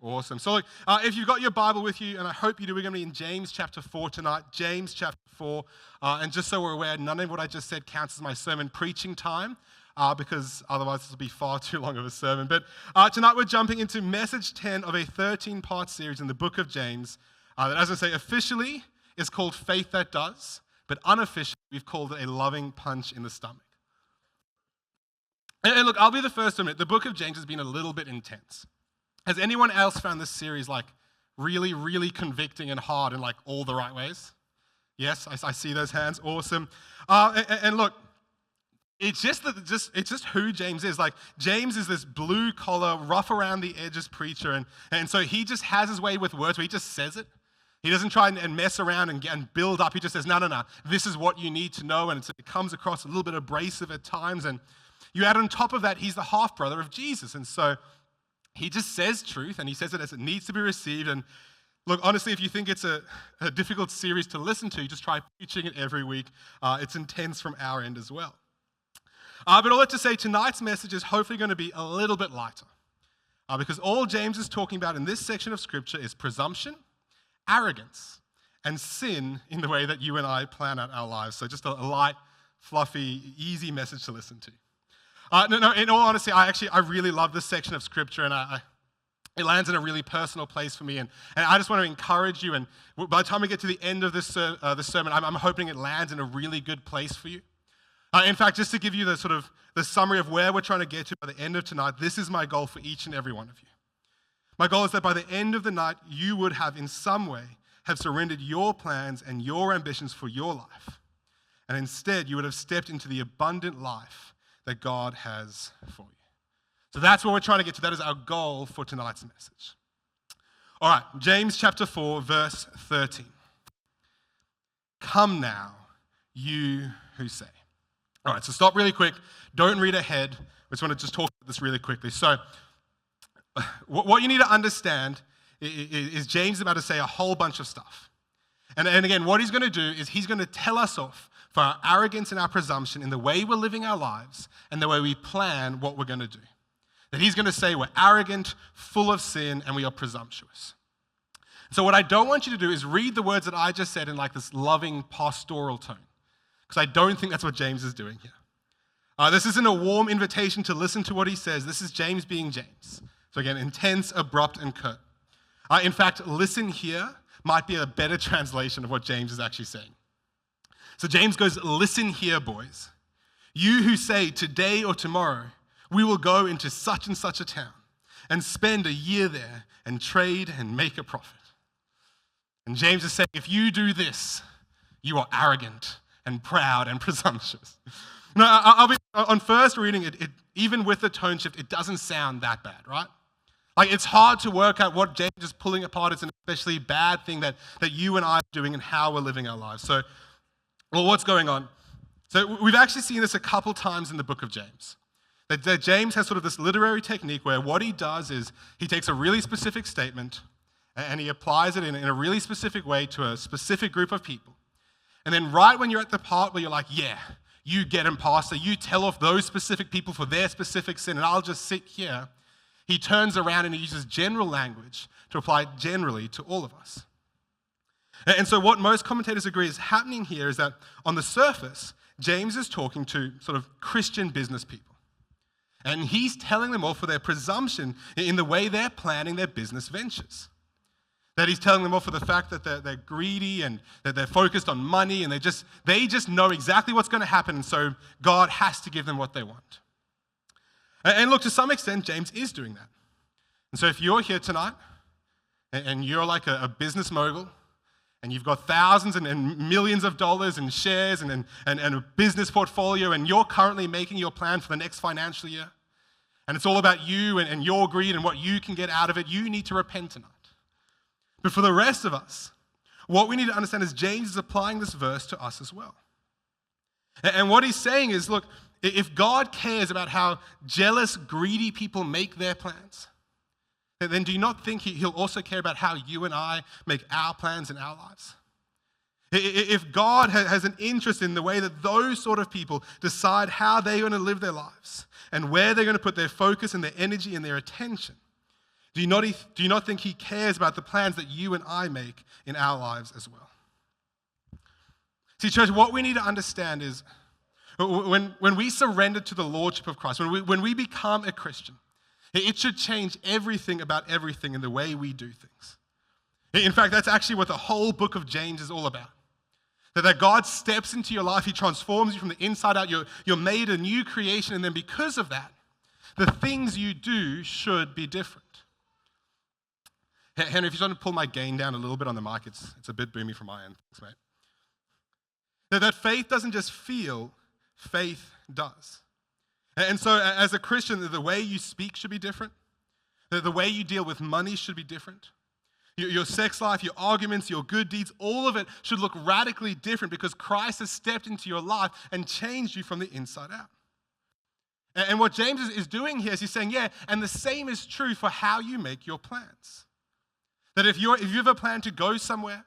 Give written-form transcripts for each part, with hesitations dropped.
Awesome. So look, if you've got your Bible with you, and I hope you do, we're going to be in James chapter 4 tonight. James chapter 4. And just so we're aware, none of what I just said counts as my sermon preaching time, because otherwise this will be far too long of a sermon. But tonight we're jumping into message 10 of a 13-part series in the book of James that, as I say, officially is called Faith That Does, but unofficially we've called it a loving punch in the stomach. And look, I'll be the first to admit, the book of James has been a little bit intense. Has anyone else found this series like really, really convicting and hard in like all the right ways? Yes, I see those hands. Awesome. And look, it's just who James is. Like James is this blue collar, rough around the edges preacher, and so he just has his way with words where he just says it. He doesn't try and mess around and build up. He just says, no, this is what you need to know, and it comes across a little bit abrasive at times. And you add on top of that, he's the half brother of Jesus, and so he just says truth, and he says it as it needs to be received. And look, honestly, if you think it's a difficult series to listen to, just try preaching it every week. It's intense from our end as well. But all that to say, tonight's message is hopefully going to be a little bit lighter, because all James is talking about in this section of Scripture is presumption, arrogance, and sin in the way that you and I plan out our lives. So just a light, fluffy, easy message to listen to. No, in all honesty, I really love this section of Scripture, and it lands in a really personal place for me, and I just want to encourage you, and by the time we get to the end of this sermon, I'm hoping it lands in a really good place for you. In fact, just to give you the summary of where we're trying to get to by the end of tonight, this is my goal for each and every one of you. My goal is that by the end of the night, you would have in some way have surrendered your plans and your ambitions for your life, and instead you would have stepped into the abundant life that God has for you. So that's what we're trying to get to. That is our goal for tonight's message. All right, James chapter 4, verse 13. Come now, you who say. All right, so stop really quick. Don't read ahead. I just want to talk about this really quickly. So what you need to understand is James is about to say a whole bunch of stuff. And again, what he's going to do is he's going to tell us off for our arrogance and our presumption in the way we're living our lives and the way we plan what we're going to do. That he's going to say we're arrogant, full of sin, and we are presumptuous. So what I don't want you to do is read the words that I just said in like this loving pastoral tone, because I don't think that's what James is doing here. This isn't a warm invitation to listen to what he says. This is James being James. So again, intense, abrupt, and curt. In fact, listen here might be a better translation of what James is actually saying. So James goes, listen here, boys. You who say today or tomorrow, we will go into such and such a town and spend a year there and trade and make a profit. And James is saying, if you do this, you are arrogant and proud and presumptuous. Now, I'll be on first reading it, even with the tone shift, it doesn't sound that bad, right? Like, it's hard to work out what James is pulling apart as an especially bad thing that you and I are doing and how we're living our lives. So, well, what's going on? So we've actually seen this a couple times in the book of James. That James has sort of this literary technique where what he does is he takes a really specific statement and he applies it in a really specific way to a specific group of people. And then right when you're at the part where you're like, yeah, you get him, pastor, you tell off those specific people for their specific sin, and I'll just sit here, he turns around and he uses general language to apply generally to all of us. And so what most commentators agree is happening here is that on the surface, James is talking to sort of Christian business people. And he's telling them off for their presumption in the way they're planning their business ventures. That he's telling them off for the fact that they're greedy and that they're focused on money and they just know exactly what's going to happen, and so God has to give them what they want. And look, to some extent, James is doing that. And so if you're here tonight and you're like a business mogul, and you've got thousands and millions of dollars in shares and a business portfolio, and you're currently making your plan for the next financial year, and it's all about you and your greed and what you can get out of it, you need to repent tonight. But for the rest of us, what we need to understand is James is applying this verse to us as well. And what he's saying is, look, if God cares about how jealous, greedy people make their plans, then do you not think he'll also care about how you and I make our plans in our lives? If God has an interest in the way that those sort of people decide how they're going to live their lives and where they're going to put their focus and their energy and their attention, Do you not think he cares about the plans that you and I make in our lives as well? See, church, what we need to understand is when we surrender to the lordship of Christ, when we become a Christian, it should change everything about everything in the way we do things. In fact, that's actually what the whole book of James is all about. That God steps into your life, he transforms you from the inside out, you're made a new creation, and then because of that, the things you do should be different. Henry, if you want to pull my gain down a little bit on the mic, it's a bit boomy from my end. Thanks, mate. That faith doesn't just feel, faith does. And so as a Christian, the way you speak should be different. The way you deal with money should be different. Your sex life, your arguments, your good deeds, all of it should look radically different because Christ has stepped into your life and changed you from the inside out. And what James is doing here is he's saying, yeah, and the same is true for how you make your plans. That if you have a plan to go somewhere,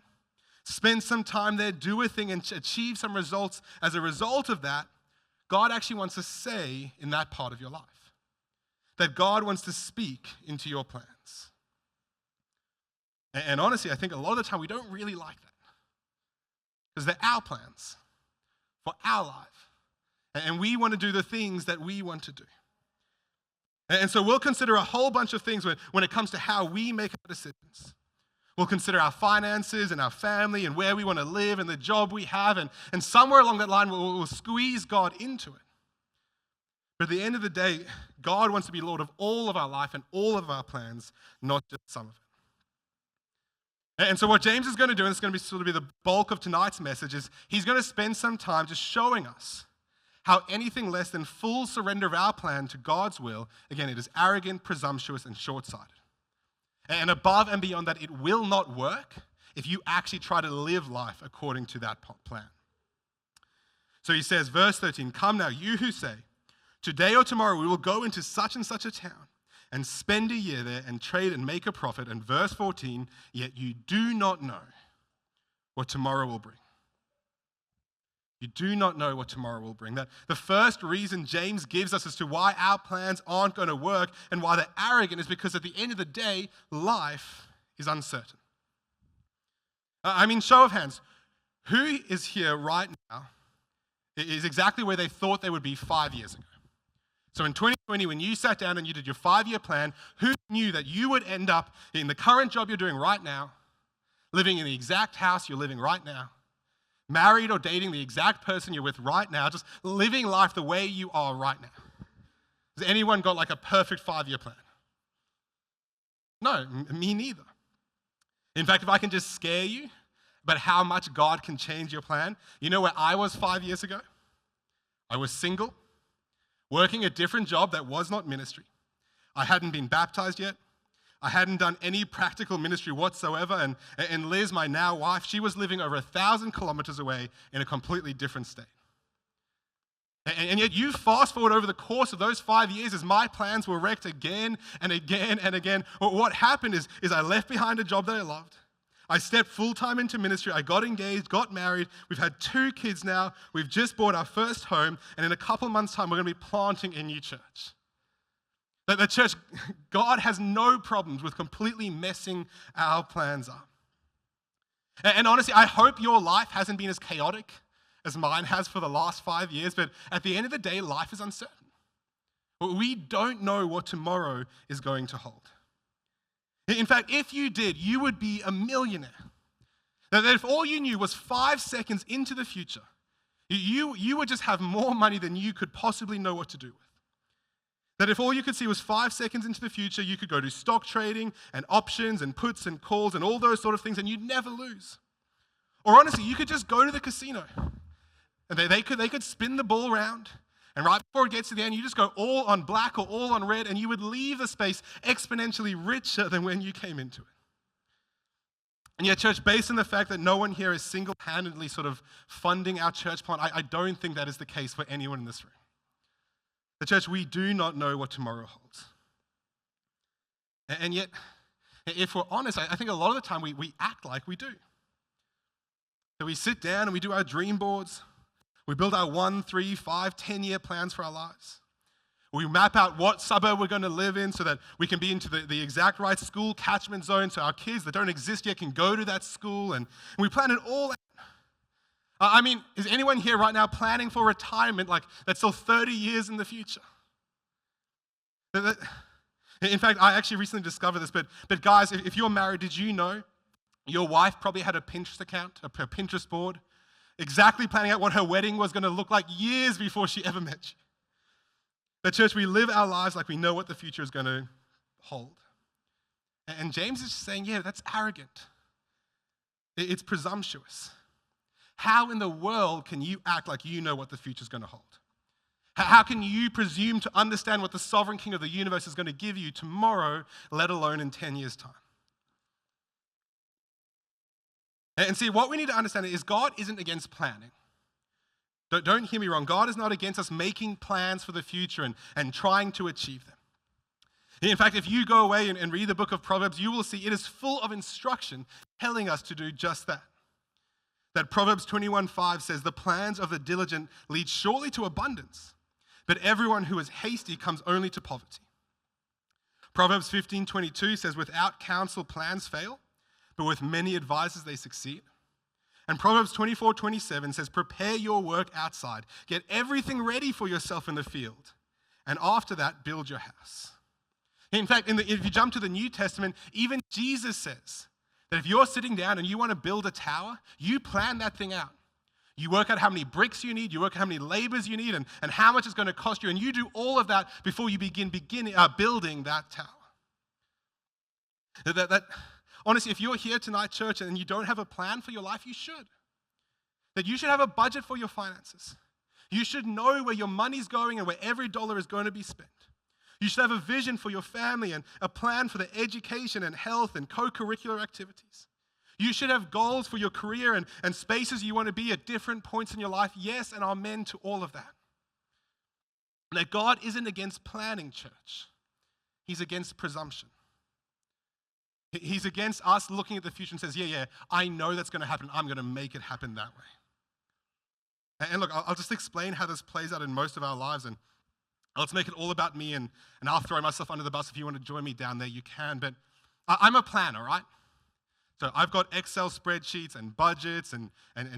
spend some time there, do a thing, and achieve some results as a result of that, God actually wants to say in that part of your life. That God wants to speak into your plans. And honestly, I think a lot of the time we don't really like that. Because they're our plans for our life. And we want to do the things that we want to do. And so we'll consider a whole bunch of things when it comes to how we make our decisions. We'll consider our finances and our family and where we want to live and the job we have. And somewhere along that line, we'll squeeze God into it. But at the end of the day, God wants to be Lord of all of our life and all of our plans, not just some of it. And so what James is going to do, and it's going to be sort of be the bulk of tonight's message, is he's going to spend some time just showing us how anything less than full surrender of our plan to God's will, again, it is arrogant, presumptuous, and short-sighted. And above and beyond that, it will not work if you actually try to live life according to that plan. So he says, verse 13, "Come now, you who say, today or tomorrow we will go into such and such a town and spend a year there and trade and make a profit." And verse 14, "Yet you do not know what tomorrow will bring." You do not know what tomorrow will bring. That the first reason James gives us as to why our plans aren't going to work and why they're arrogant is because at the end of the day, life is uncertain. I mean, show of hands, who is here right now is exactly where they thought they would be 5 years ago? So in 2020, when you sat down and you did your 5-year plan, who knew that you would end up in the current job you're doing right now, living in the exact house you're living right now, married or dating the exact person you're with right now, just living life the way you are right now? Has anyone got like a perfect 5-year plan? No, me neither. In fact, if I can just scare you about how much God can change your plan, you know where I was 5 years ago? I was single, working a different job that was not ministry. I hadn't been baptized yet. I hadn't done any practical ministry whatsoever. And Liz, my now wife, she was living over 1,000 kilometers away in a completely different state. And yet you fast forward over the course of those 5 years as my plans were wrecked again and again and again. What happened is I left behind a job that I loved. I stepped full-time into ministry. I got engaged, got married. We've had 2 kids now. We've just bought our first home. And in a couple of months' time, we're going to be planting a new church. The church, God has no problems with completely messing our plans up. And honestly, I hope your life hasn't been as chaotic as mine has for the last 5 years, but at the end of the day, life is uncertain. We don't know what tomorrow is going to hold. In fact, if you did, you would be a millionaire. That if all you knew was 5 seconds into the future, you would just have more money than you could possibly know what to do with. That if all you could see was 5 seconds into the future, you could go do stock trading and options and puts and calls and all those sort of things and you'd never lose. Or honestly, you could just go to the casino and they could spin the ball around and right before it gets to the end, you just go all on black or all on red and you would leave the space exponentially richer than when you came into it. And yet, church, based on the fact that no one here is single-handedly sort of funding our church plant, I don't think that is the case for anyone in this room. The church, we do not know what tomorrow holds. And yet, if we're honest, I think a lot of the time we act like we do. So we sit down and we do our dream boards. We build our 1, 3, 5, 10-year plans for our lives. We map out what suburb we're going to live in so that we can be into the exact right school catchment zone so our kids that don't exist yet can go to that school. And we plan it all out. I mean, is anyone here right now planning for retirement like that's still 30 years in the future? In fact, I actually recently discovered this, but guys, if you're married, did you know your wife probably had a Pinterest account, a Pinterest board, exactly planning out what her wedding was going to look like years before she ever met you? But church, we live our lives like we know what the future is going to hold. And James is saying, yeah, that's arrogant. It's presumptuous. How in the world can you act like you know what the future is going to hold? How can you presume to understand what the sovereign king of the universe is going to give you tomorrow, let alone in 10 years' time? And see, what we need to understand is God isn't against planning. Don't hear me wrong. God is not against us making plans for the future and trying to achieve them. In fact, if you go away and read the book of Proverbs, you will see it is full of instruction telling us to do just that. That Proverbs 21:5 says, the plans of the diligent lead surely to abundance, but everyone who is hasty comes only to poverty. Proverbs 15:22 says, without counsel plans fail, but with many advisors they succeed. And Proverbs 24:27 says, prepare your work outside, get everything ready for yourself in the field, and after that, build your house. In fact, if you jump to the New Testament, even Jesus says that if you're sitting down and you want to build a tower, you plan that thing out. You work out how many bricks you need, you work out how many labors you need, and how much it's going to cost you, and you do all of that before you begin building that tower. Honestly, if you're here tonight, church, and you don't have a plan for your life, you should. That you should have a budget for your finances. You should know where your money's going and where every dollar is going to be spent. You should have a vision for your family and a plan for the education and health and co-curricular activities. You should have goals for your career and spaces you want to be at different points in your life. Yes, and amen to all of that. That God isn't against planning, church. He's against presumption. He's against us looking at the future and says, yeah, I know that's going to happen. I'm going to make it happen that way. And look, I'll just explain how this plays out in most of our lives, and let's make it all about me, and I'll throw myself under the bus. If you want to join me down there, you can. But I'm a planner, right? So I've got Excel spreadsheets and budgets and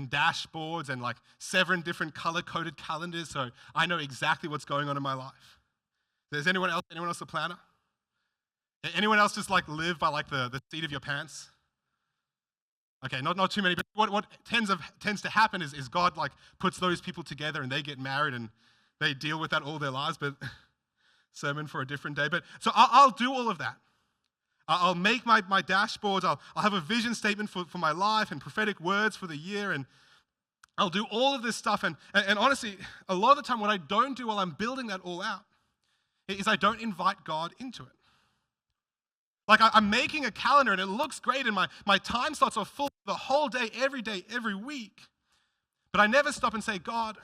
dashboards and like 7 different color-coded calendars, so I know exactly what's going on in my life. Is anyone else a planner? Anyone else just like live by like the seat of your pants? Okay, not too many, but what tends to happen is God like puts those people together and they get married and they deal with that all their lives, but sermon for a different day. But so I'll do all of that. I'll make my dashboards, I'll have a vision statement for my life and prophetic words for the year, and I'll do all of this stuff. And honestly, a lot of the time what I don't do while I'm building that all out is I don't invite God into it. Like I'm making a calendar and it looks great and my time slots are full the whole day, every week. But I never stop and say, God,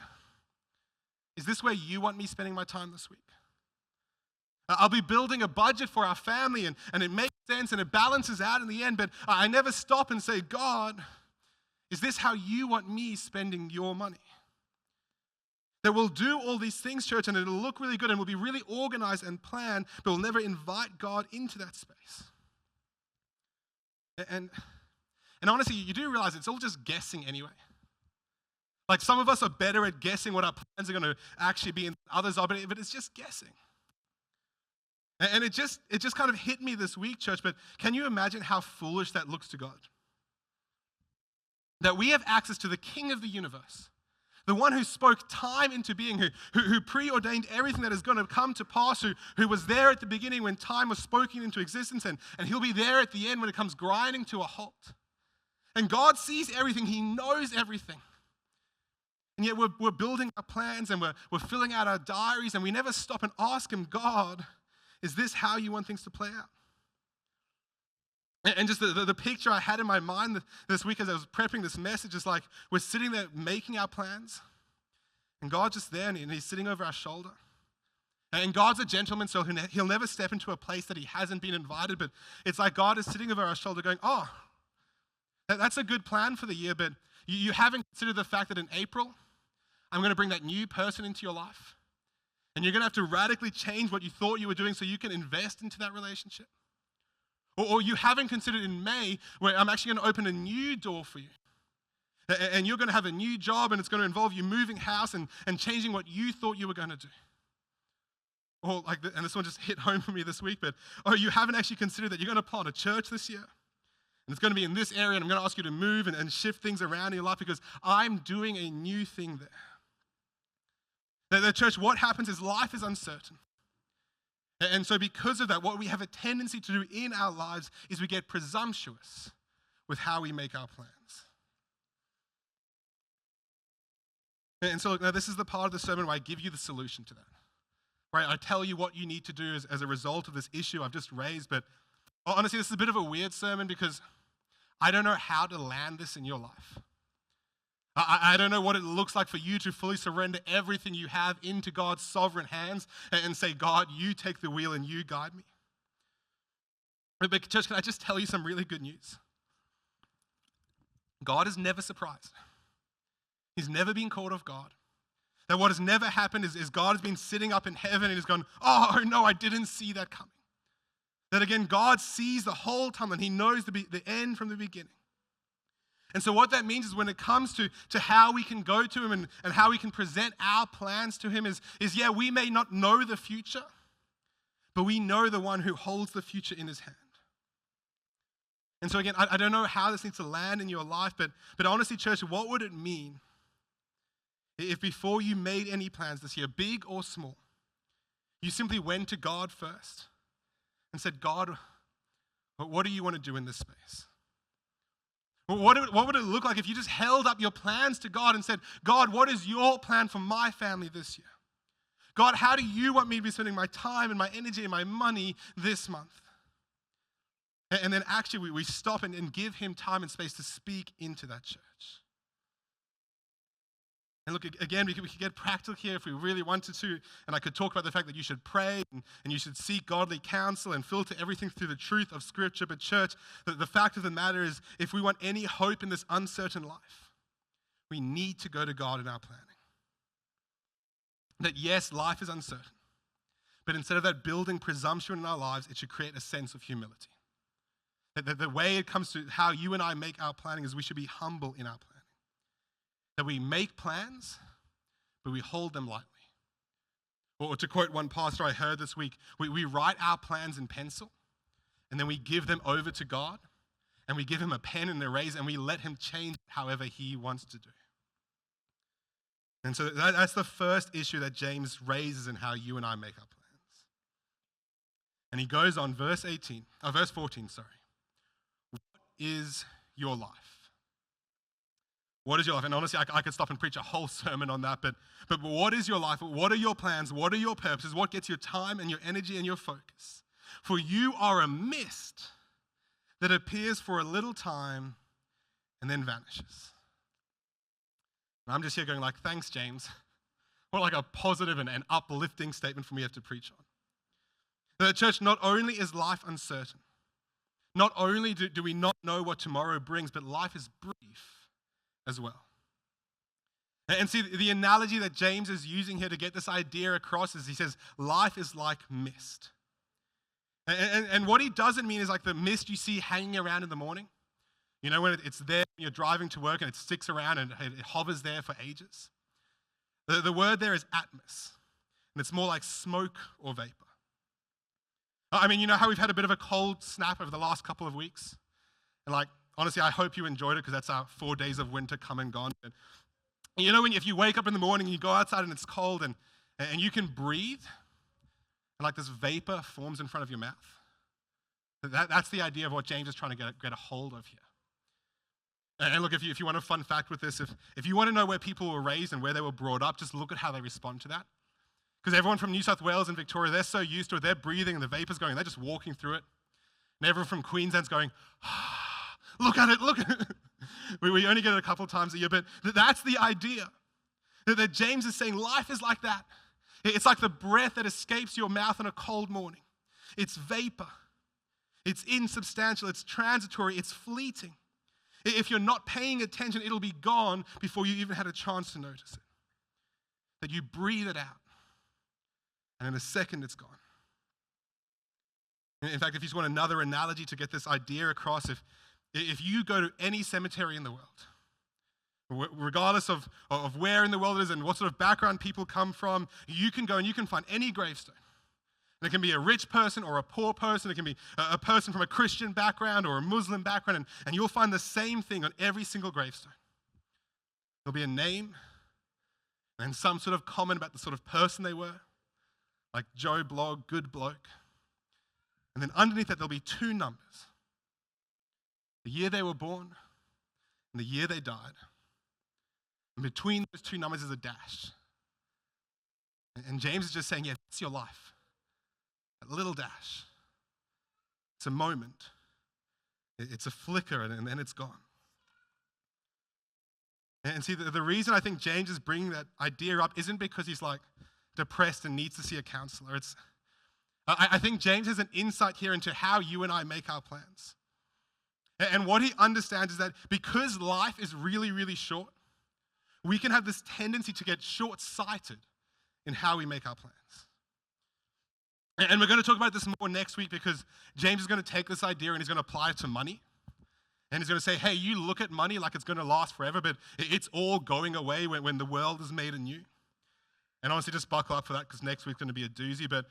is this where you want me spending my time this week? I'll be building a budget for our family and it makes sense and it balances out in the end, but I never stop and say, God, is this how you want me spending your money? That we'll do all these things, church, and it'll look really good and we'll be really organized and planned, but we'll never invite God into that space. And honestly, you do realize it's all just guessing anyway. Like some of us are better at guessing what our plans are going to actually be and others are, but it's just guessing. And it just kind of hit me this week, church, but can you imagine how foolish that looks to God? That we have access to the King of the universe, the one who spoke time into being, who preordained everything that is going to come to pass, who was there at the beginning when time was spoken into existence, and he'll be there at the end when it comes grinding to a halt. And God sees everything. He knows everything. And yet we're building our plans and we're filling out our diaries, and we never stop and ask him, God, is this how you want things to play out? And just the picture I had in my mind this week as I was prepping this message is like we're sitting there making our plans, and God's just there, and he's sitting over our shoulder. And God's a gentleman, so he'll never step into a place that he hasn't been invited, but it's like God is sitting over our shoulder going, oh, that's a good plan for the year, but you haven't considered the fact that in April, I'm going to bring that new person into your life. And you're going to have to radically change what you thought you were doing so you can invest into that relationship. Or you haven't considered in May where I'm actually going to open a new door for you. And you're going to have a new job and it's going to involve you moving house and changing what you thought you were going to do. Or and this one just hit home for me this week, but you haven't actually considered that you're going to plant a church this year. And it's going to be in this area and I'm going to ask you to move and shift things around in your life because I'm doing a new thing there. The church, what happens is life is uncertain. And so because of that, what we have a tendency to do in our lives is we get presumptuous with how we make our plans. And so look, now this is the part of the sermon where I give you the solution to that. Right? I tell you what you need to do as a result of this issue I've just raised, but honestly, this is a bit of a weird sermon because I don't know how to land this in your life. I don't know what it looks like for you to fully surrender everything you have into God's sovereign hands and say, God, you take the wheel and you guide me. But church, can I just tell you some really good news? God is never surprised. He's never been caught off guard. That what has never happened is God has been sitting up in heaven and he's gone, oh no, I didn't see that coming. That again, God sees the whole time and he knows the end from the beginning. And so what that means is when it comes to how we can go to him and how we can present our plans to him is yeah, we may not know the future, but we know the one who holds the future in his hand. And so again, I don't know how this needs to land in your life, but honestly, church, what would it mean if before you made any plans this year, big or small, you simply went to God first and said, God, what do you want to do in this space? What would it look like if you just held up your plans to God and said, God, what is your plan for my family this year? God, how do you want me to be spending my time and my energy and my money this month? And then actually we stop and give him time and space to speak into that church. And look, again, we could get practical here if we really wanted to. And I could talk about the fact that you should pray and you should seek godly counsel and filter everything through the truth of Scripture. But church, the fact of the matter is, if we want any hope in this uncertain life, we need to go to God in our planning. That yes, life is uncertain. But instead of that building presumption in our lives, it should create a sense of humility. That the way it comes to how you and I make our planning is we should be humble in our planning. That we make plans, but we hold them lightly. Or to quote one pastor I heard this week, we write our plans in pencil, and then we give them over to God, and we give him a pen and an eraser, and we let him change however he wants to do. And so that's the first issue that James raises in how you and I make our plans. And he goes on, verse 14, What is your life? What is your life? And honestly, I could stop and preach a whole sermon on that, but what is your life? What are your plans? What are your purposes? What gets your time and your energy and your focus? For you are a mist that appears for a little time and then vanishes. And I'm just here going like, thanks, James. What like a positive and uplifting statement for me to have to preach on. The church, not only is life uncertain, not only do we not know what tomorrow brings, but life is brief as well. And see, the analogy that James is using here to get this idea across is he says, life is like mist. And what he doesn't mean is like the mist you see hanging around in the morning. You know, when it's there, you're driving to work and it sticks around and it hovers there for ages. The word there is atmos, and it's more like smoke or vapor. I mean, you know how we've had a bit of a cold snap over the last couple of weeks? And like, honestly, I hope you enjoyed it because that's our 4 days of winter come and gone. And you know, if you wake up in the morning and you go outside and it's cold and you can breathe, and like this vapor forms in front of your mouth. That's the idea of what James is trying to get a hold of here. And look, if you want a fun fact with this, if you want to know where people were raised and where they were brought up, just look at how they respond to that. Because everyone from New South Wales and Victoria, they're so used to it, they're breathing and the vapor's going, they're just walking through it. And everyone from Queensland's going, look at it, look at it. We only get it a couple times a year, but that's the idea. That James is saying life is like that. It's like the breath that escapes your mouth on a cold morning. It's vapor. It's insubstantial. It's transitory. It's fleeting. If you're not paying attention, it'll be gone before you even had a chance to notice it. That you breathe it out. and in a second it's gone. In fact, if you just want another analogy to get this idea across, if you go to any cemetery in the world, regardless of where in the world it is and what sort of background people come from, you can go and you can find any gravestone. And it can be a rich person or a poor person. It can be a person from a Christian background or a Muslim background, and you'll find the same thing on every single gravestone. There'll be a name and some sort of comment about the sort of person they were, like Joe Blogg, good bloke. And then underneath that, there'll be two numbers. The year they were born and the year they died. And between those two numbers is a dash. And James is just saying, yeah, that's your life. That little dash. It's a moment. It's a flicker, and then it's gone. And see, the reason I think James is bringing that idea up isn't because he's like depressed and needs to see a counselor. I think James has an insight here into how you and I make our plans. And what he understands is that because life is really, really short, we can have this tendency to get short-sighted in how we make our plans. And we're going to talk about this more next week because James is going to take this idea and he's going to apply it to money. And he's going to say, hey, you look at money like it's going to last forever, but it's all going away when the world is made anew. And honestly, just buckle up for that because next week's going to be a doozy. But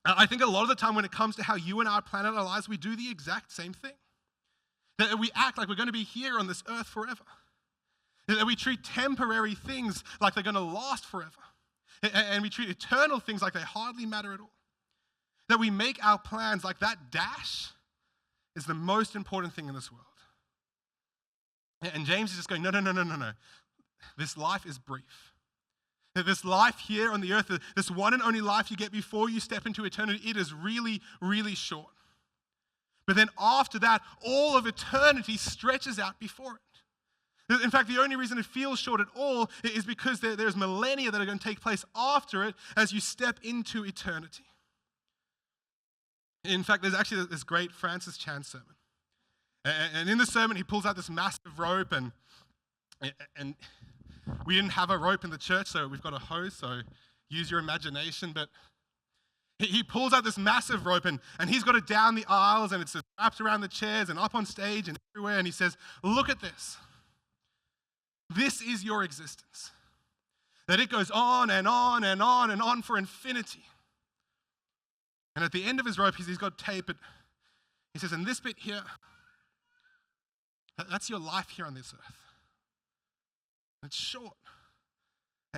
I think a lot of the time when it comes to how you and I plan out our lives, we do the exact same thing. That we act like we're going to be here on this earth forever. That we treat temporary things like they're going to last forever. And we treat eternal things like they hardly matter at all. That we make our plans like that dash is the most important thing in this world. And James is just going, no. This life is brief. This life here on the earth, this one and only life you get before you step into eternity, it is really, really short. But then after that, all of eternity stretches out before it. In fact, the only reason it feels short at all is because there's millennia that are going to take place after it as you step into eternity. In fact, there's actually this great Francis Chan sermon. And in the sermon, he pulls out this massive rope, and we didn't have a rope in the church, so we've got a hose, so use your imagination. But he pulls out this massive rope, and he's got it down the aisles, and it's wrapped around the chairs and up on stage and everywhere, and he says, look at this. This is your existence. That it goes on and on and on and on for infinity. And at the end of his rope, he's got tape. He says, and this bit here, that's your life here on this earth. It's short.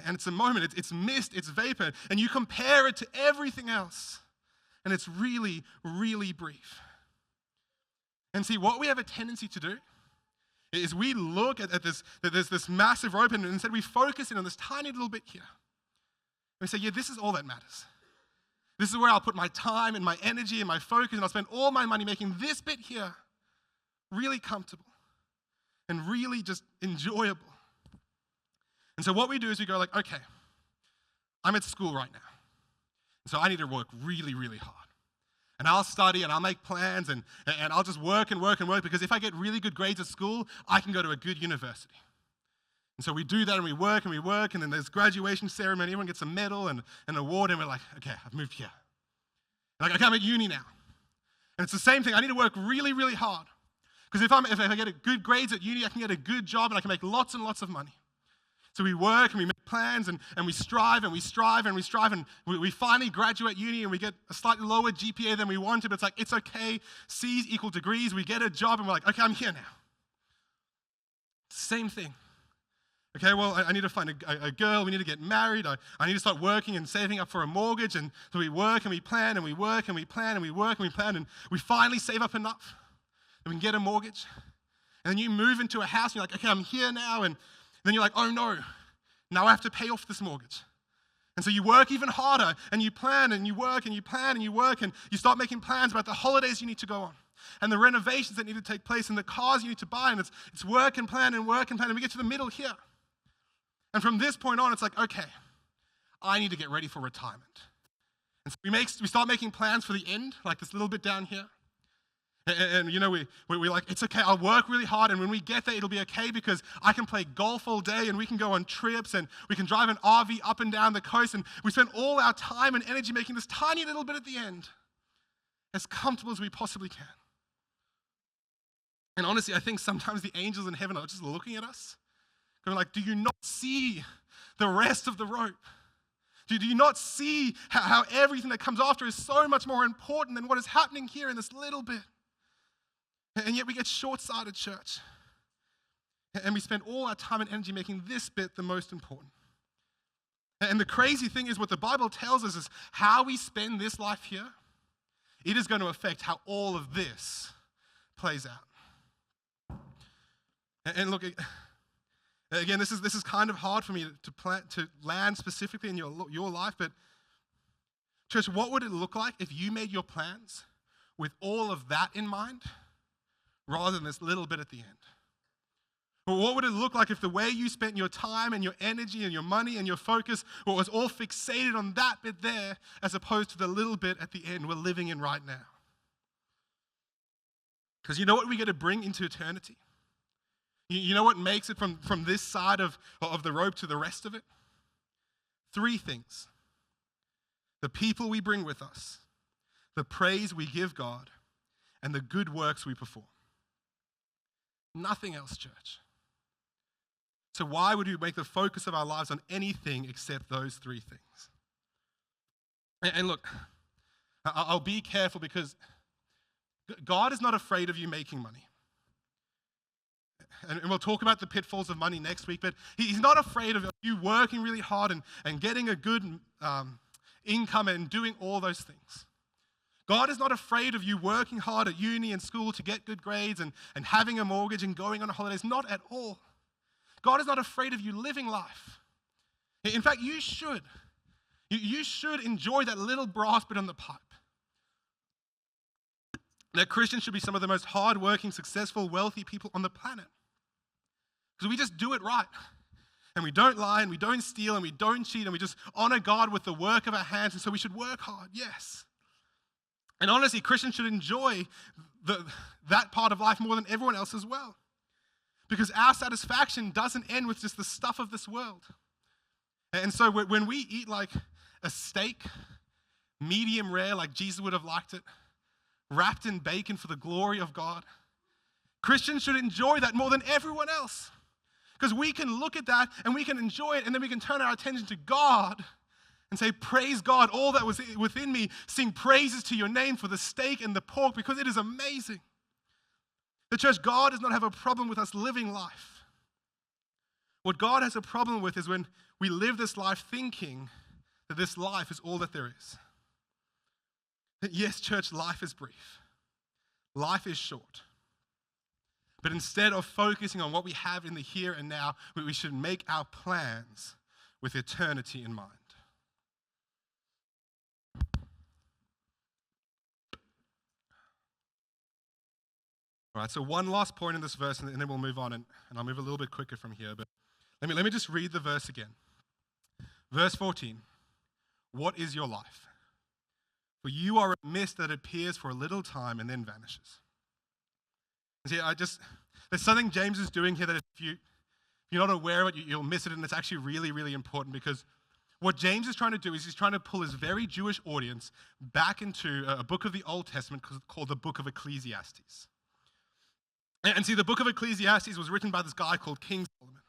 And it's a moment. It's mist. It's vapor. And you compare it to everything else. And it's really, really brief. And see, what we have a tendency to do is we look at this massive rope, and instead we focus in on this tiny little bit here. And we say, yeah, this is all that matters. This is where I'll put my time and my energy and my focus, and I'll spend all my money making this bit here really comfortable and really just enjoyable. And so what we do is we go like, okay, I'm at school right now. So I need to work really, really hard. And I'll study and I'll make plans and I'll just work and work and work because if I get really good grades at school, I can go to a good university. And so we do that and we work and then there's graduation ceremony, everyone gets a medal and an award and we're like, okay, I've moved here. Like, okay, I'm at uni now. And it's the same thing, I need to work really, really hard. Because if I get a good grades at uni, I can get a good job and I can make lots and lots of money. So we work and we make plans and we strive and we strive and we strive and we finally graduate uni and we get a slightly lower GPA than we wanted, but it's like, it's okay, C's equal degrees, we get a job and we're like, okay, I'm here now. Same thing. Okay, well, I need to find a girl, we need to get married, I need to start working and saving up for a mortgage, and so we work and we plan and we work and we plan and we work and we plan and we finally save up enough that we can get a mortgage. And then you move into a house and you're like, okay, I'm here now, and then you're like, oh no, now I have to pay off this mortgage. And so you work even harder, and you plan, and you work, and you plan, and you work, and you start making plans about the holidays you need to go on, and the renovations that need to take place, and the cars you need to buy, and it's work and plan, and we get to the middle here. And from this point on, it's like, okay, I need to get ready for retirement. And so we start making plans for the end, like this little bit down here. And you know, we're like, it's okay, I'll work really hard, and when we get there, it'll be okay because I can play golf all day, and we can go on trips, and we can drive an RV up and down the coast, and we spend all our time and energy making this tiny little bit at the end, as comfortable as we possibly can. And honestly, I think sometimes the angels in heaven are just looking at us, going like, do you not see the rest of the rope? Do you not see how everything that comes after is so much more important than what is happening here in this little bit? And yet we get short-sighted, church. And we spend all our time and energy making this bit the most important. And the crazy thing is what the Bible tells us is how we spend this life here, it is going to affect how all of this plays out. And look, again, this is kind of hard for me to land specifically in your life, but church, what would it look like if you made your plans with all of that in mind rather than this little bit at the end? Or what would it look like if the way you spent your time and your energy and your money and your focus was all fixated on that bit there as opposed to the little bit at the end we're living in right now? Because you know what we get to bring into eternity? You know what makes it from this side of the rope to the rest of it? 3 things. The people we bring with us, the praise we give God, and the good works we perform. Nothing else, church. So why would we make the focus of our lives on anything except those 3 things? And look, I'll be careful because God is not afraid of you making money. And we'll talk about the pitfalls of money next week, but he's not afraid of you working really hard and getting a good income and doing all those things. God is not afraid of you working hard at uni and school to get good grades and having a mortgage and going on holidays. Not at all. God is not afraid of you living life. In fact, you should. You should enjoy that little brass bit on the pipe. That Christians should be some of the most hardworking, successful, wealthy people on the planet. Because we just do it right. And we don't lie, and we don't steal, and we don't cheat, and we just honor God with the work of our hands. And so we should work hard, yes. And honestly, Christians should enjoy that part of life more than everyone else as well. Because our satisfaction doesn't end with just the stuff of this world. And so when we eat like a steak, medium rare, like Jesus would have liked it, wrapped in bacon for the glory of God, Christians should enjoy that more than everyone else. Because we can look at that and we can enjoy it, and then we can turn our attention to God and say, praise God, all that was within me, sing praises to your name for the steak and the pork, because it is amazing. The church, God does not have a problem with us living life. What God has a problem with is when we live this life thinking that this life is all that there is. Yes, church, life is brief. Life is short. But instead of focusing on what we have in the here and now, we should make our plans with eternity in mind. All right, so one last point in this verse, and then we'll move on, and I'll move a little bit quicker from here. But let me just read the verse again. Verse 14. What is your life? For you are a mist that appears for a little time and then vanishes. See, there's something James is doing here that if you're not aware of it, you'll miss it, and it's actually really, really important, because what James is trying to do is he's trying to pull his very Jewish audience back into a book of the Old Testament called the book of Ecclesiastes. And see, the book of Ecclesiastes was written by this guy called King Solomon.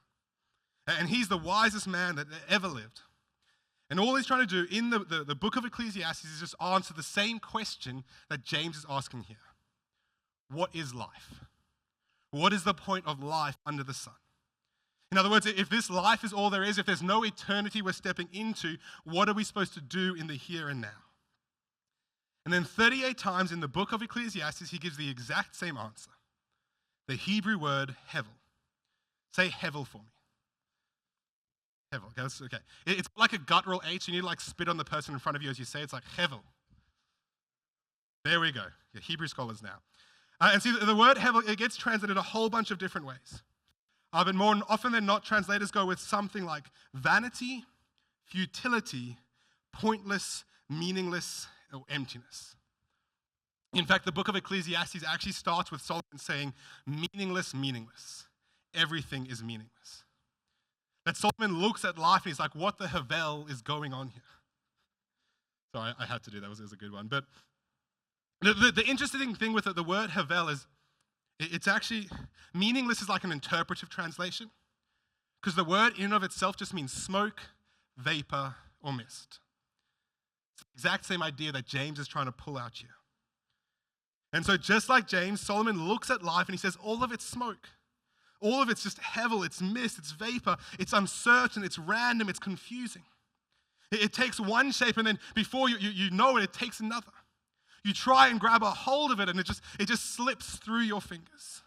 And he's the wisest man that ever lived. And all he's trying to do in the book of Ecclesiastes is just answer the same question that James is asking here. What is life? What is the point of life under the sun? In other words, if this life is all there is, if there's no eternity we're stepping into, what are we supposed to do in the here and now? And then 38 times in the book of Ecclesiastes, he gives the exact same answer. The Hebrew word hevel. Say hevel for me. Hevel, okay. It's like a guttural H. You need to like spit on the person in front of you as you say it. It's like hevel. There we go. Yeah, Hebrew scholars now. And see, the word hevel, it gets translated a whole bunch of different ways. But more often than not, translators go with something like vanity, futility, pointless, meaningless, or emptiness. In fact, the book of Ecclesiastes actually starts with Solomon saying, meaningless, meaningless. Everything is meaningless. That Solomon looks at life and he's like, what the havel is going on here? Sorry, I had to do that. It was a good one. But the interesting thing with the word havel is it's actually, meaningless is like an interpretive translation, because the word in and of itself just means smoke, vapor, or mist. It's the exact same idea that James is trying to pull out here. And so just like James, Solomon looks at life and he says, all of it's smoke. All of it's just hevel, it's mist, it's vapor, it's uncertain, it's random, it's confusing. It takes one shape and then before you know it, it takes another. You try and grab a hold of it and it just slips through your fingers.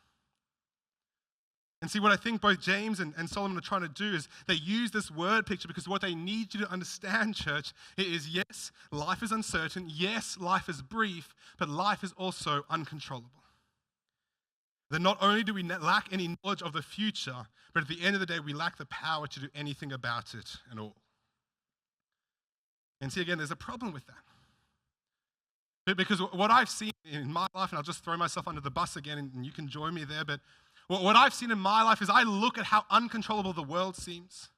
And see, what I think both James and Solomon are trying to do is they use this word picture because what they need you to understand, church, is yes, life is uncertain. Yes, life is brief, but life is also uncontrollable. That not only do we lack any knowledge of the future, but at the end of the day, we lack the power to do anything about it at all. And see, again, there's a problem with that. Because what I've seen in my life, and I'll just throw myself under the bus again, and you can join me there, but what I've seen in my life is I look at how uncontrollable the world seems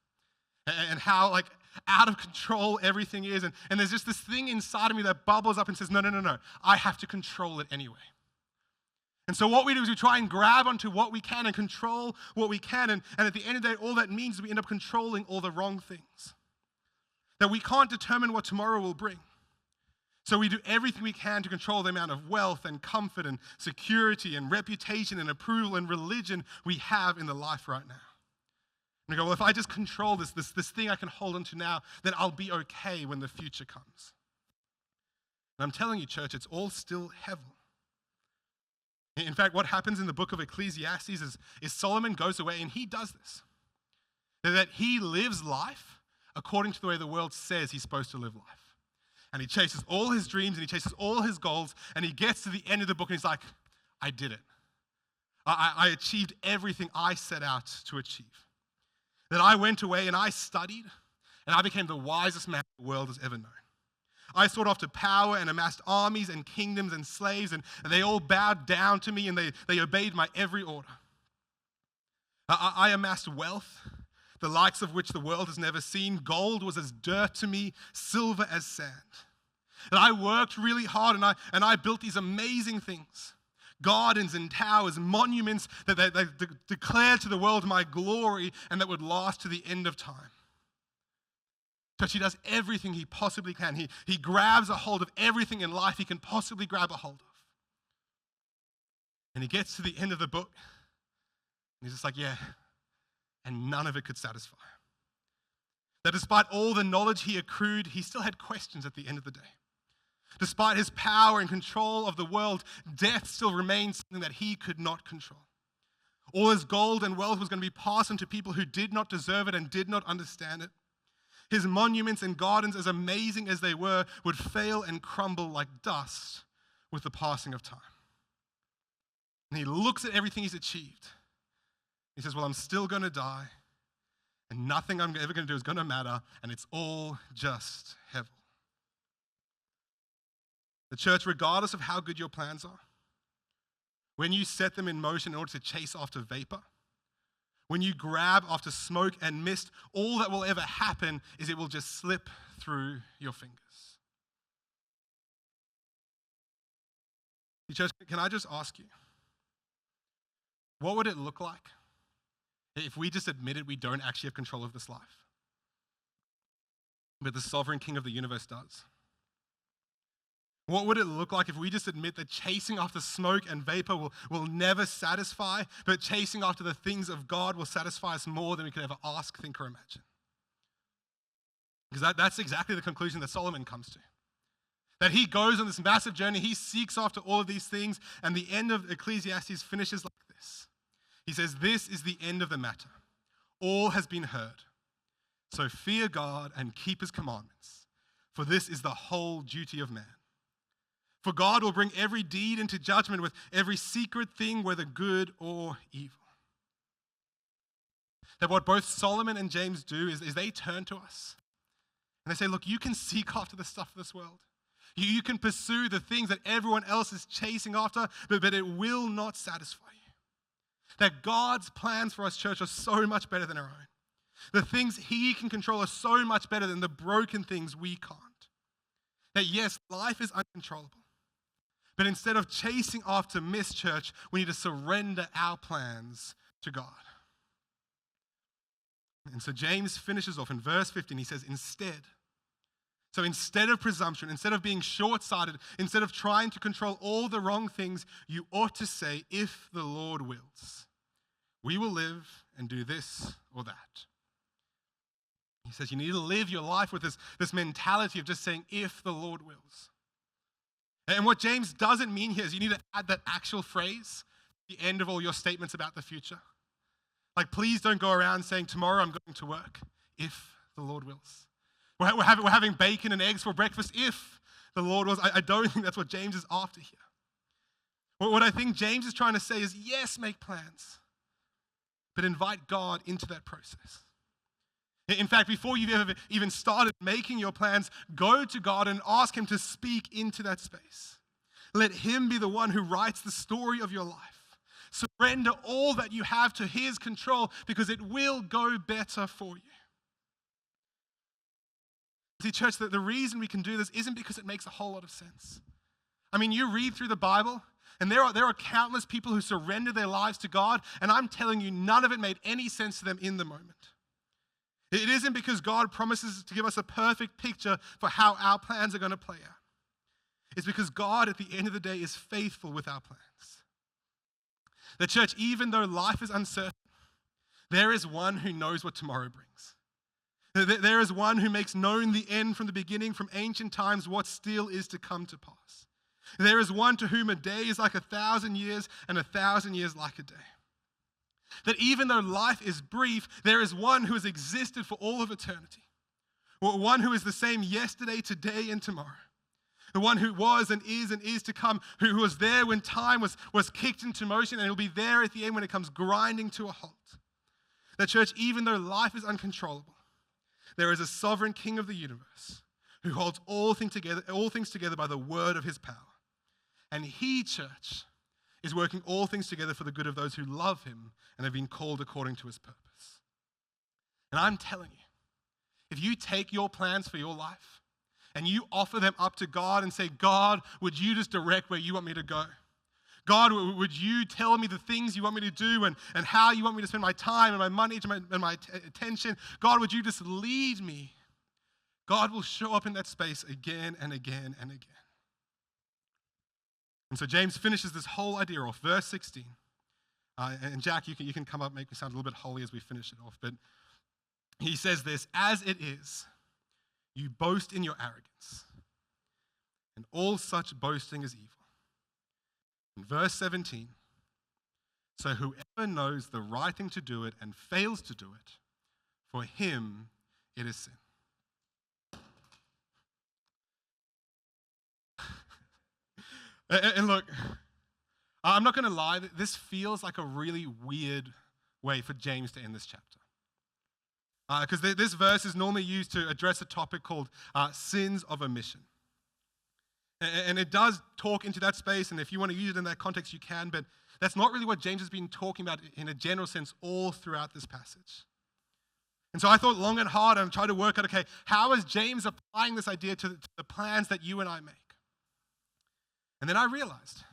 and how like out of control everything is. And there's just this thing inside of me that bubbles up and says, no, I have to control it anyway. And so what we do is we try and grab onto what we can and control what we can. And at the end of the day, all that means is we end up controlling all the wrong things. That we can't determine what tomorrow will bring. So we do everything we can to control the amount of wealth and comfort and security and reputation and approval and religion we have in the life right now. And we go, well, if I just control this thing I can hold on to now, then I'll be okay when the future comes. And I'm telling you, church, it's all still hevel. In fact, what happens in the book of Ecclesiastes is Solomon goes away and he does this. That he lives life according to the way the world says he's supposed to live life. And he chases all his dreams and he chases all his goals and he gets to the end of the book and he's like, I did it. I achieved everything I set out to achieve. That I went away and I studied and I became the wisest man the world has ever known. I sought after power and amassed armies and kingdoms and slaves and they all bowed down to me and they obeyed my every order. I amassed wealth, the likes of which the world has never seen. Gold was as dirt to me, silver as sand. And I worked really hard and I built these amazing things. Gardens and towers, monuments that declared to the world my glory and that would last to the end of time. Church, he does everything he possibly can. He grabs a hold of everything in life he can possibly grab a hold of. And he gets to the end of the book and he's just like, yeah, and none of it could satisfy. That despite all the knowledge he accrued, he still had questions at the end of the day. Despite his power and control of the world, death still remained something that he could not control. All his gold and wealth was going to be passed on to people who did not deserve it and did not understand it. His monuments and gardens, as amazing as they were, would fail and crumble like dust with the passing of time. And he looks at everything he's achieved. He says, well, I'm still going to die, and nothing I'm ever going to do is going to matter, and it's all just hevel. The church, regardless of how good your plans are, when you set them in motion in order to chase after vapor, when you grab after smoke and mist, all that will ever happen is it will just slip through your fingers. Church, can I just ask you, what would it look like if we just admitted we don't actually have control of this life, but the sovereign King of the universe does? What would it look like if we just admit that chasing after smoke and vapor will never satisfy, but chasing after the things of God will satisfy us more than we could ever ask, think, or imagine? Because that's exactly the conclusion that Solomon comes to. That he goes on this massive journey, he seeks after all of these things, and the end of Ecclesiastes finishes like this. He says, this is the end of the matter. All has been heard. So fear God and keep his commandments, for this is the whole duty of man. For God will bring every deed into judgment with every secret thing, whether good or evil. That what both Solomon and James do is they turn to us and they say, look, you can seek after the stuff of this world. You can pursue the things that everyone else is chasing after, but it will not satisfy you. That God's plans for us, church, are so much better than our own. The things He can control are so much better than the broken things we can't. That yes, life is uncontrollable. But instead of chasing after missed, church, we need to surrender our plans to God. And so James finishes off in verse 15. He says, instead. So instead of presumption, instead of being short-sighted, instead of trying to control all the wrong things, you ought to say, if the Lord wills, we will live and do this or that. He says you need to live your life with this mentality of just saying, if the Lord wills. And what James doesn't mean here is you need to add that actual phrase at the end of all your statements about the future. Like, please don't go around saying, tomorrow I'm going to work, if the Lord wills. We're having bacon and eggs for breakfast, if the Lord wills. I don't think that's what James is after here. What I think James is trying to say is, yes, make plans, but invite God into that process. In fact, before you've ever even started making your plans, go to God and ask Him to speak into that space. Let Him be the one who writes the story of your life. Surrender all that you have to His control, because it will go better for you. See, church, the reason we can do this isn't because it makes a whole lot of sense. I mean, you read through the Bible, and there are countless people who surrender their lives to God, and I'm telling you, none of it made any sense to them in the moment. It isn't because God promises to give us a perfect picture for how our plans are going to play out. It's because God, at the end of the day, is faithful with our plans. The church, even though life is uncertain, there is one who knows what tomorrow brings. There is one who makes known the end from the beginning, from ancient times, what still is to come to pass. There is one to whom a day is like 1,000 years, and 1,000 years like a day. That even though life is brief, there is one who has existed for all of eternity. One who is the same yesterday, today, and tomorrow. The one who was and is to come, who was there when time was kicked into motion, and he'll be there at the end when it comes grinding to a halt. That church, even though life is uncontrollable, there is a sovereign King of the universe who holds all things together by the word of His power. And He, church, is working all things together for the good of those who love Him and have been called according to His purpose. And I'm telling you, if you take your plans for your life and you offer them up to God and say, God, would you just direct where you want me to go? God, would you tell me the things you want me to do and how you want me to spend my time and my money and my attention? God, would you just lead me? God will show up in that space again and again and again. And so James finishes this whole idea off, verse 16. And Jack, you can come up, make me sound a little bit holy as we finish it off. But he says this, as it is, you boast in your arrogance, and all such boasting is evil. In verse 17, so whoever knows the right thing to do it and fails to do it, for him it is sin. And look, I'm not going to lie, this feels like a really weird way for James to end this chapter. Because this verse is normally used to address a topic called sins of omission. And it does talk into that space, and if you want to use it in that context, you can, but that's not really what James has been talking about in a general sense all throughout this passage. And so I thought long and hard and tried to work out, okay, how is James applying this idea to the plans that you and I make? And then I realized,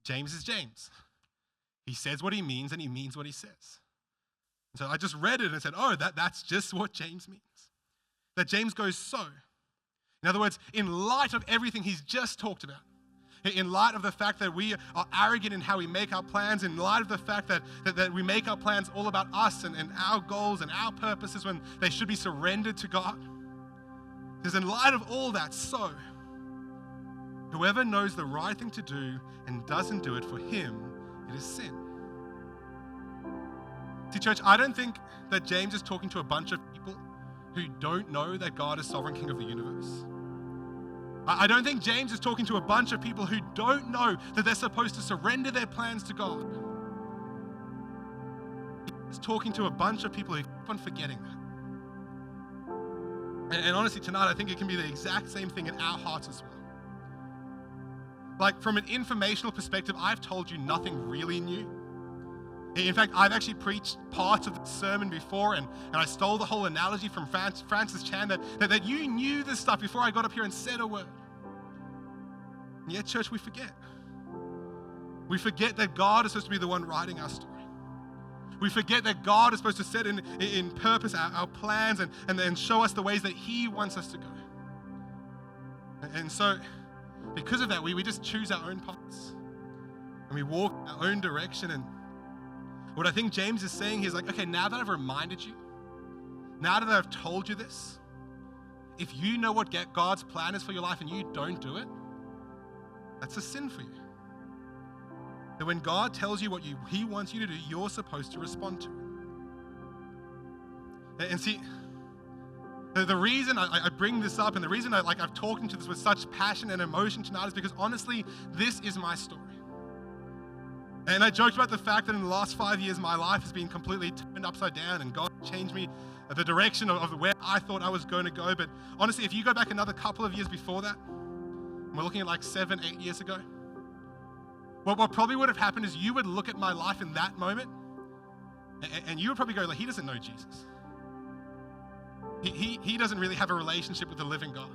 James is James. He says what he means, and he means what he says. And so I just read it and said, oh, that's just what James means. That James goes so. In other words, in light of everything he's just talked about, in light of the fact that we are arrogant in how we make our plans, in light of the fact that we make our plans all about us and our goals and our purposes when they should be surrendered to God, because in light of all that, so whoever knows the right thing to do and doesn't do it, for him it is sin. See, church, I don't think that James is talking to a bunch of people who don't know that God is sovereign King of the universe. I don't think James is talking to a bunch of people who don't know that they're supposed to surrender their plans to God. He's talking to a bunch of people who keep on forgetting that. And honestly, tonight, I think it can be the exact same thing in our hearts as well. Like, from an informational perspective, I've told you nothing really new. In fact, I've actually preached parts of the sermon before, and I stole the whole analogy from Francis Chan that you knew this stuff before I got up here and said a word. And yet, church, we forget. We forget that God is supposed to be the one writing our story. We forget that God is supposed to set in purpose our plans and then show us the ways that He wants us to go. And so, because of that, we just choose our own paths. And we walk our own direction. And what I think James is saying here is like, okay, now that I've reminded you, now that I've told you this, if you know what God's plan is for your life and you don't do it, that's a sin for you. That when God tells you what He wants you to do, you're supposed to respond to it. And see, the reason I bring this up and the reason I've talked into this with such passion and emotion tonight is because honestly, this is my story. And I joked about the fact that in the last 5 years, my life has been completely turned upside down and God changed me the direction of where I thought I was going to go. But honestly, if you go back another couple of years before that, we're looking at like 7, 8 years ago, what probably would have happened is you would look at my life in that moment and you would probably go, like, he doesn't know Jesus. He doesn't really have a relationship with the living God.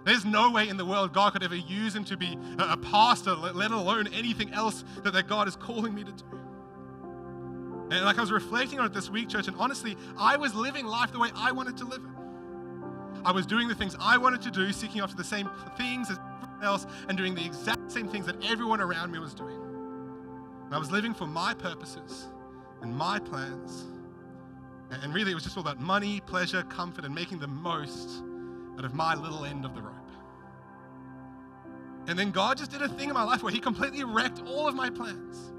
There's no way in the world God could ever use him to be a pastor, let alone anything else that God is calling me to do. And like I was reflecting on it this week, church, and honestly, I was living life the way I wanted to live it. I was doing the things I wanted to do, seeking after the same things as everyone else, and doing the exact same things that everyone around me was doing. And I was living for my purposes and my plans. And really, it was just all about money, pleasure, comfort, and making the most out of my little end of the rope. And then God just did a thing in my life where He completely wrecked all of my plans.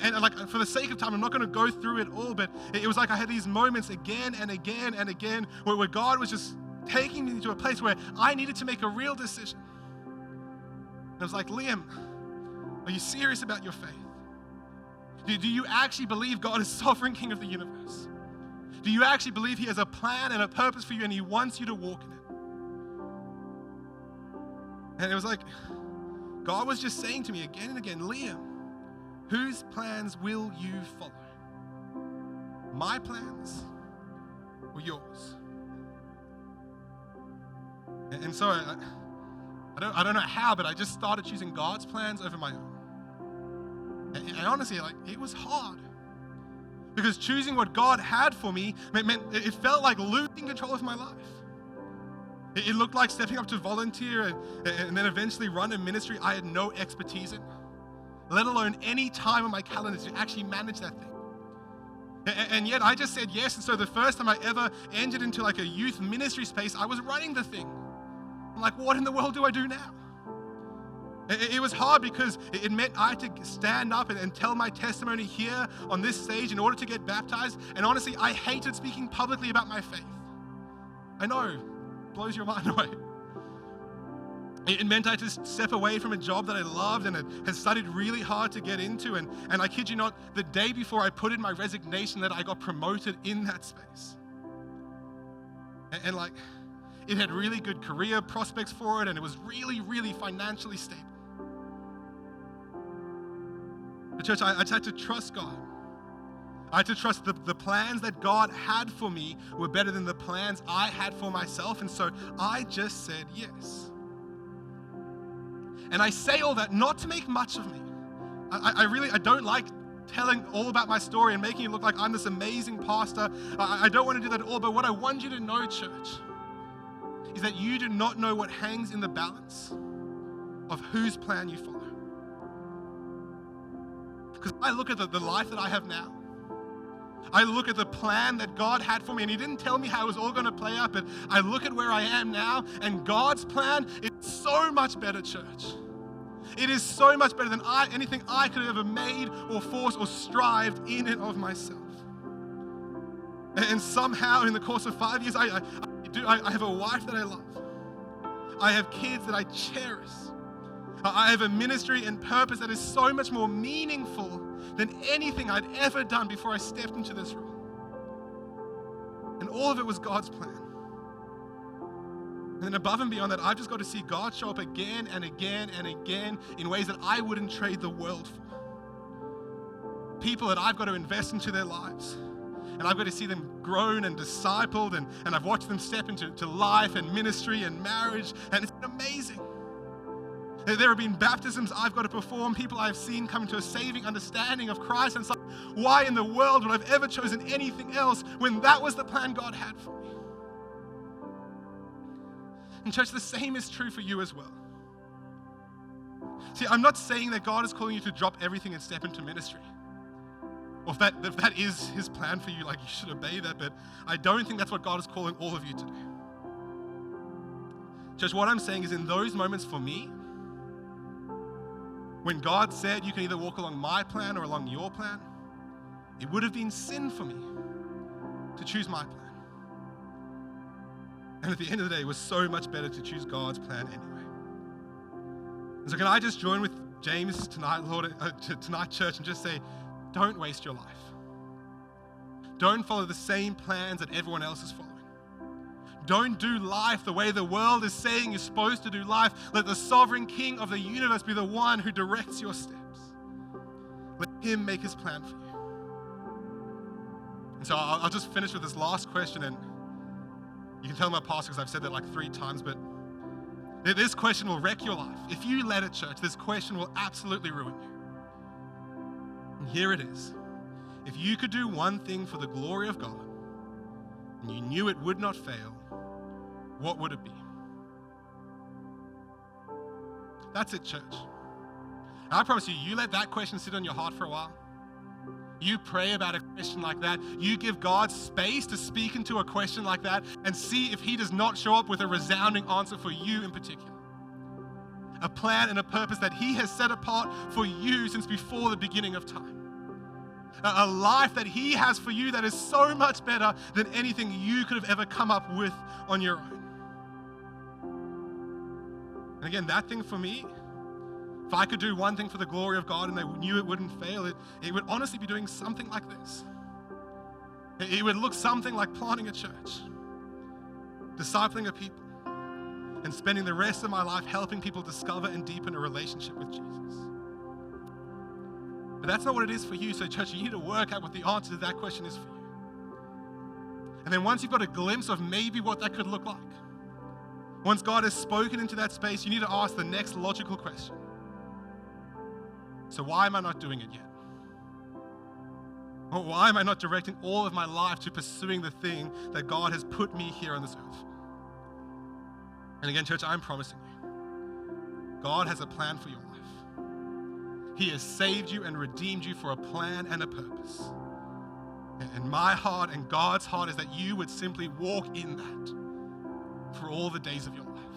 And like, for the sake of time, I'm not going to go through it all, but it was like I had these moments again and again and again where God was just taking me to a place where I needed to make a real decision. And I was like, Liam, are you serious about your faith? Do you actually believe God is sovereign King of the universe? Do you actually believe He has a plan and a purpose for you and He wants you to walk in it? And it was like, God was just saying to me again and again, Liam, whose plans will you follow? My plans or yours? And so I don't know how, but I just started choosing God's plans over my own. And honestly, like, it was hard. Because choosing what God had for me meant it felt like losing control of my life. It looked like stepping up to volunteer and then eventually run a ministry I had no expertise in, let alone any time on my calendar to actually manage that thing. And yet I just said yes. And so the first time I ever entered into like a youth ministry space, I was running the thing. I'm like, what in the world do I do now? It was hard because it meant I had to stand up and tell my testimony here on this stage in order to get baptized. And honestly, I hated speaking publicly about my faith. I know, blows your mind away. It meant I had to step away from a job that I loved and had studied really hard to get into. And I kid you not, the day before I put in my resignation that I got promoted in that space. And like, it had really good career prospects for it, and it was really, really financially stable. But church, I had to trust God. I had to trust the plans that God had for me were better than the plans I had for myself. And so I just said yes. And I say all that not to make much of me. I don't like telling all about my story and making it look like I'm this amazing pastor. I don't want to do that at all. But what I want you to know, church, is that you do not know what hangs in the balance of whose plan you follow. Because I look at the life that I have now. I look at the plan that God had for me, and He didn't tell me how it was all going to play out, but I look at where I am now, and God's plan is so much better, church. It is so much better than anything I could have ever made or forced or strived in and of myself. And somehow, in the course of 5 years, I have a wife that I love. I have kids that I cherish. I have a ministry and purpose that is so much more meaningful than anything I'd ever done before I stepped into this role. And all of it was God's plan. And then above and beyond that, I've just got to see God show up again and again and again in ways that I wouldn't trade the world for. People that I've got to invest into their lives. And I've got to see them grown and discipled, and I've watched them step into life and ministry and marriage, and it's been amazing. There have been baptisms I've got to perform, people I've seen come to a saving understanding of Christ, and it's like, why in the world would I've ever chosen anything else when that was the plan God had for me? And church, the same is true for you as well. See, I'm not saying that God is calling you to drop everything and step into ministry. Or if that is his plan for you, like you should obey that, but I don't think that's what God is calling all of you to do. Church, what I'm saying is in those moments for me, when God said you can either walk along my plan or along your plan, it would have been sin for me to choose my plan. And at the end of the day, it was so much better to choose God's plan anyway. And so can I just join with James tonight, Lord, tonight, church, and just say, don't waste your life. Don't follow the same plans that everyone else is following. Don't do life the way the world is saying you're supposed to do life. Let the sovereign King of the universe be the one who directs your steps. Let him make his plan for you. And so I'll just finish with this last question, and you can tell my pastor because I've said that like 3 times, but this question will wreck your life. If you let it, church, this question will absolutely ruin you. And here it is. If you could do one thing for the glory of God, and you knew it would not fail, what would it be? That's it, church. And I promise you, you let that question sit on your heart for a while. You pray about a question like that. You give God space to speak into a question like that and see if he does not show up with a resounding answer for you in particular. A plan and a purpose that he has set apart for you since before the beginning of time. A life that he has for you that is so much better than anything you could have ever come up with on your own. And again, that thing for me, if I could do one thing for the glory of God and I knew it wouldn't fail, it would honestly be doing something like this. It would look something like planting a church, discipling a people, and spending the rest of my life helping people discover and deepen a relationship with Jesus. But that's not what it is for you. So church, you need to work out what the answer to that question is for you. And then once you've got a glimpse of maybe what that could look like, once God has spoken into that space, you need to ask the next logical question. So why am I not doing it yet? Or why am I not directing all of my life to pursuing the thing that God has put me here on this earth for? And again, church, I'm promising you, God has a plan for your life. He has saved you and redeemed you for a plan and a purpose. And my heart and God's heart is that you would simply walk in that for all the days of your life.